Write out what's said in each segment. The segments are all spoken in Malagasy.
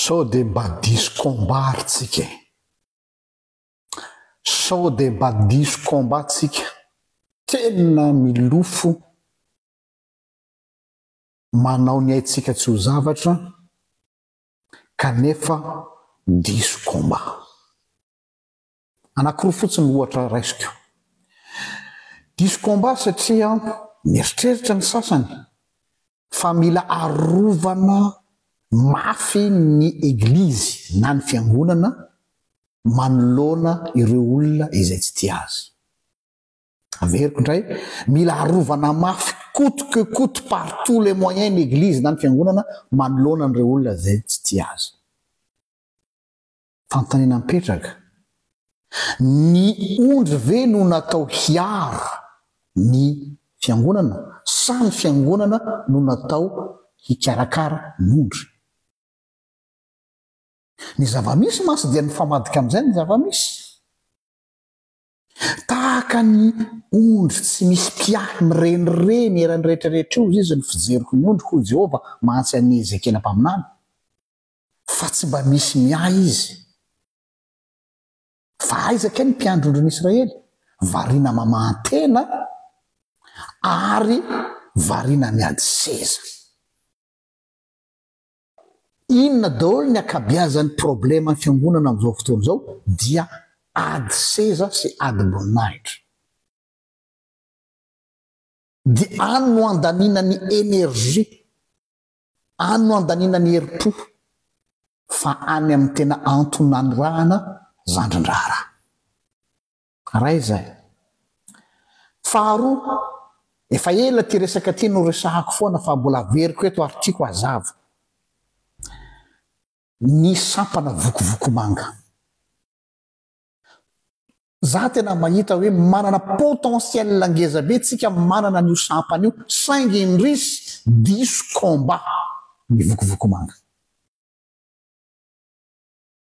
sao de mba diso kombatsika sao de mba diso kombatsika tena milofo manao ny aitsika tsy ho zavatra kanefa diso komba anankiroa fotsiny ohatra raisiko diso komba satria mieritreritra ny sasany fa mila arovana mafy ny eglizy na ny fiangonana manoloana ireo olona izay tsy tia azy. Averiko indray, mila arovana mafy coûte que coûte par tous les moyens ny eglizy na ny fiangonana manoloana ireo olona izay tsy tia azy. Fanontaniana mipetraka, ny ondry ve no natao hiaro ny fiangonana sa ny fiangonana no natao hikarakara ny ondry? Ny zavamisy masy dia nifamadika amin'izay ny zavamisy. Tahaka ny ondry tsy misy mpiahy mirenireny eran'ny rehetrarehetra io izy ny fijeriko ny ondry ho Jehova mantsy an'ny Ezekela mpaminany. Fa tsy mba misy miahy izy. Fa aizaka ny mpiandro ondrin'Israely, variana mamantena ary variana miady seza. Inona daholo ny akabeazan'ny problema ny fiangonana amin'izao fotoana izao dia ady seza sy ady boninahitra. Dia any no andanina ny energia, any no andanina ny herim-po, fa any amin'ny tena antonanirahana zandrindrara. Raha izay. Faharoa, efa ela ty resaka ty no resahako foana fa mbola averiko eto ary tiako hazava. Ny sampana vokovoko manga. Za tena mahita hoe manana potentiel ngeza be tsika manana n'io sampana io saingy indrisy diso komba ny vokovoko manga.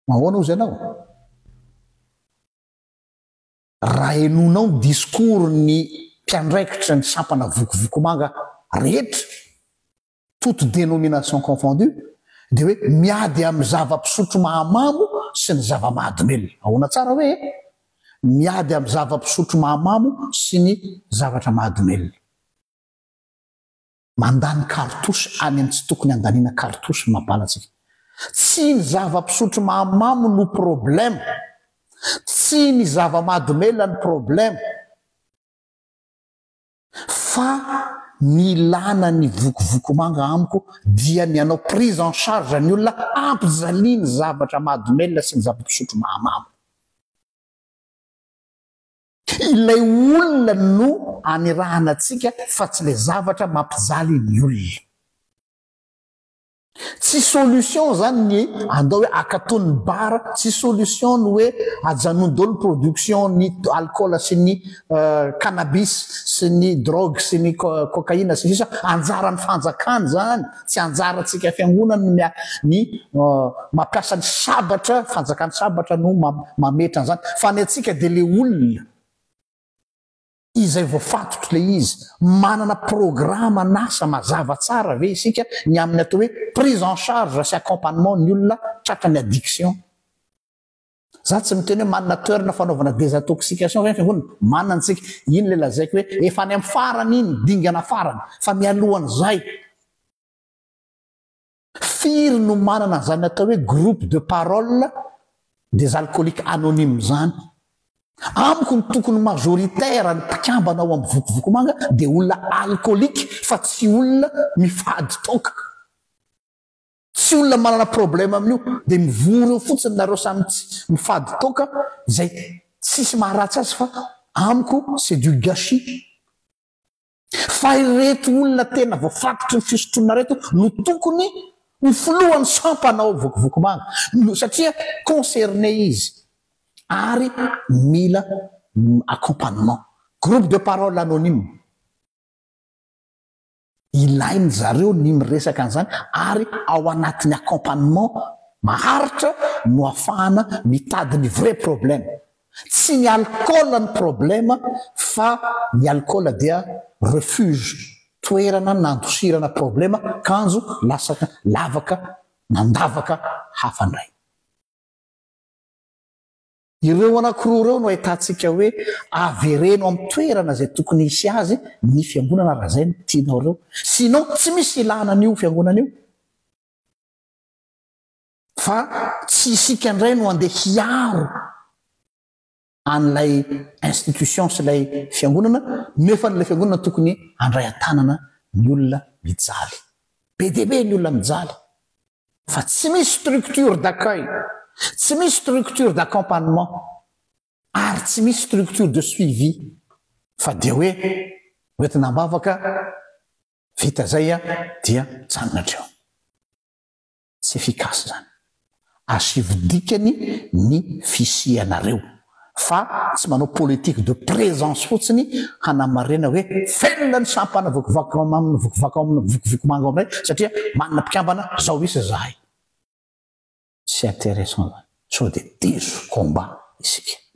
Mahoana ozy ianao? Raha enonao discours ny mpiandraikitra ny sampana vokovoko manga rehetra, toute dénomination confondue, dia hoe miady amin'ny zava-pisotro mahamamo sy ny zava-mahadomely. Ahoana tsara hoe miady amin'ny zava-pisotro mahamamo sy ny zavatra mahadomely. Mandany kartosy any amin'ny tsy tokony andaniana kartosy mampalatsika. Tsy ny zava-pisotro mahamamo no problème, tsy ny zava-mahadomely ny problème, fa ny ilana ny vokovoko manga amiko dia ny anao prise en charge ny olona ampizalia ny zavatra mahadomely sy ny zava-pisotro mahamamo. Ilay olona no anirahana antsika fa tsy le zavatra mampijaly ny olona. Tsy solution zany ny andao hoe akatony bara, tsy solution ny hoe ajanondolo ny production ny alcool sy ny cannabis sy ny drogue sy ny cocaïne sy sisa anjara ny fanjakany zany, tsy anjara antsika fiangonana ny mampiasa ny sabatra, fanjakany sabatra no mametra an'izany, fa ny antsika dia le olona izay voafatotra le izy manana programa nasa mazava tsara ve isika ny amin'ny atao hoe prise en charge sy accompagnement ny olona tratra ny addiction. Za tsy miteny hoe manana toerana fanaovana désintoxication fa fiangonana manana antsika, iny le lazaiko hoe efa any amin'ny farany iny dingana farany, fa mialohan'izay firy no manana zany atao hoe groupe de parole des alcooliques anonymes zany. Amiko ny tokony majoritaire ny mpikambana ao amin'ny vokovoko manga dia olona alcoolique fa tsy olona mifady toka. Tsy olona manana problème amin'io dia mivory eo fotsiny nareo samy mifady toka izay tsisy maharatsy azy fa amiko c'est du gâchis. Fa ireto olona tena voafatotry ny fisotroana reto no tokony ho filohan'ny sampana ao vokovoko manga satria concerné izy. Ary mila accompagnement, groupe de parole anonyme. Ilainy zareo ny miresaka an'izany ary ao anatin'ny accompagnement maharitra no ahafahana mitady ny vrai problème. Tsy ny alcool ny problème fa ny alcool dia refuge, toerana nandosirana problème, kanjo lasaka lavaka nandavaka hafandray. Ireo anankiroa reo no ahitantsika hoe avereno amin'ny toerana zay tokony hisy azy ny fiangonana raha zay no tianao reo. Sinao tsy misy ilana an'io fiangonana io. Fa tsy isika indray no andeha hiaro an'ilay institution sy ilay fiangonana, nefa n'ilay fiangonana tokony handray an-tanana ny olona mijaly. Be dia be ny olona mijaly. Fa tsy misy structure d'accueil, tsy misy structure d'accompagnement, ary tsy misy structure de suivi. Fa dia hoe hoentina mavaka vita zay dia janona treo. Tsy efikasy zany. Asivodikany ny fisianareo. Fa tsy manao politique de présence fotsiny hanamarena hoe felona ny sampana vokovako manga aminay satria manana mpikambana zao isy zahay. Tsy intéressant zany. Sao de diso combat isika.